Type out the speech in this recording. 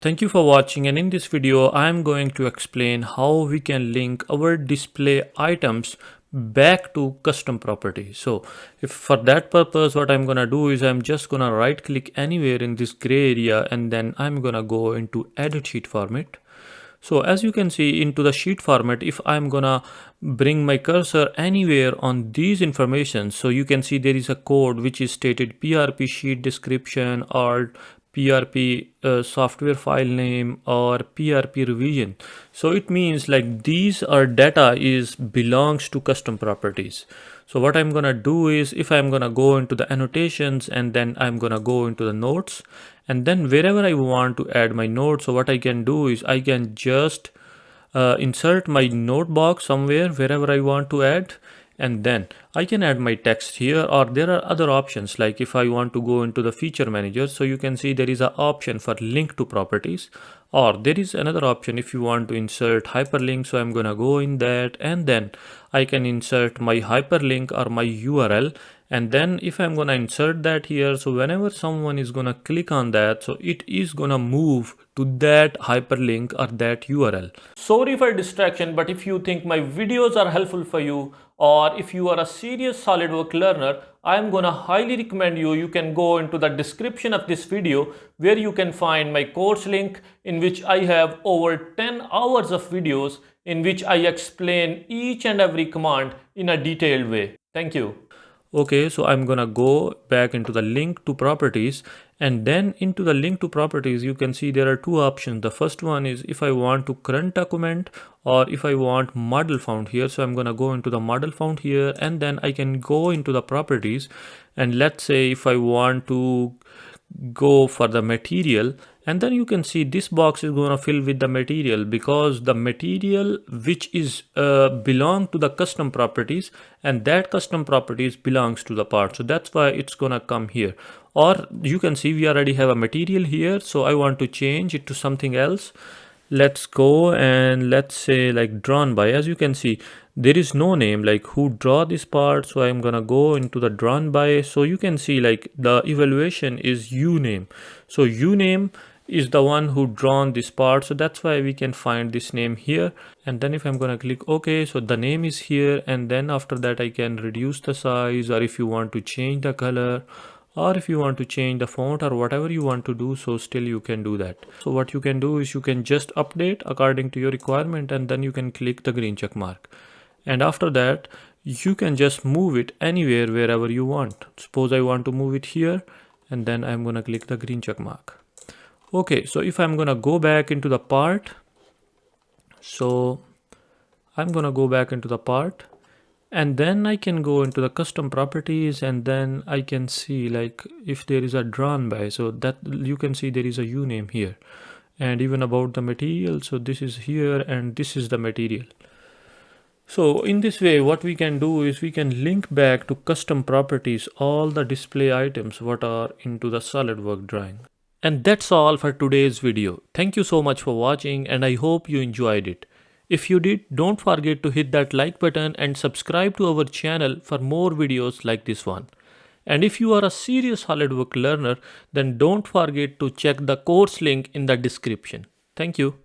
Thank you for watching, and in this video I am going to explain how we can link our display items back to custom properties. So if for that purpose what I'm gonna do is I'm just gonna right click anywhere in this gray area and then I'm gonna go into edit sheet format. So as you can see into the sheet format, if I'm gonna bring my cursor anywhere on these information, so you can see there is a code which is stated PRP sheet description or PRP software file name or PRP revision. So it means like these are data is belongs to custom properties. So what I'm gonna do is if I'm gonna go into the annotations and then I'm gonna go into the notes, and then wherever I want to add my note, so what I can do is I can just insert my note box somewhere wherever I want to add, and then I can add my text here, or there are other options like if I want to go into the feature manager, so you can see there is an option for link to properties, or there is another option if you want to insert hyperlink. So I'm gonna go in that and then I can insert my hyperlink or my URL, and then if I'm gonna insert that here, so whenever someone is gonna click on that, so it is gonna move to that hyperlink or that URL. Sorry for distraction, but if you think my videos are helpful for you, or if you are a serious SolidWorks learner, I am gonna highly recommend you can go into the description of this video where you can find my course link in which I have over 10 hours of videos in which I explain each and every command in a detailed way. Thank you. Okay, so I'm gonna go back into the link to properties, and then into the link to properties you can see there are two options. The first one is if I want to current document or if I want model found here. So I'm gonna go into the model found here and then I can go into the properties, and let's say if I want to go for the material, and then you can see this box is going to fill with the material because the material which is belong to the custom properties, and that custom properties belongs to the part, so that's why it's gonna come here. Or you can see we already have a material here, so I want to change it to something else. Let's go and let's say like drawn by. As you can see there is no name like who draw this part, so I'm gonna go into the drawn by. So you can see like the evaluation is uname, so uname is the one who drawn this part, so that's why we can find this name here. And then if I'm gonna click OK, so the name is here, and then after that I can reduce the size, or if you want to change the color, or if you want to change the font or whatever you want to do, so still you can do that. So what you can do is you can just update according to your requirement, and then you can click the green check mark, and after that you can just move it anywhere wherever you want. Suppose I want to move it here, and then I'm gonna click the green check mark. Okay, so if I'm gonna go back into the part, so I'm gonna go back into the part, and then I can go into the custom properties, and then I can see like if there is a drawn by, so that you can see there is a uname here, and even about the material, so this is here and this is the material. So in this way what we can do is we can link back to custom properties all the display items what are into the SolidWorks drawing. And that's all for today's video. Thank you so much for watching, and I hope you enjoyed it. If you did, don't forget to hit that like button and subscribe to our channel for more videos like this one. And if you are a serious SolidWorks learner, then don't forget to check the course link in the description. Thank you.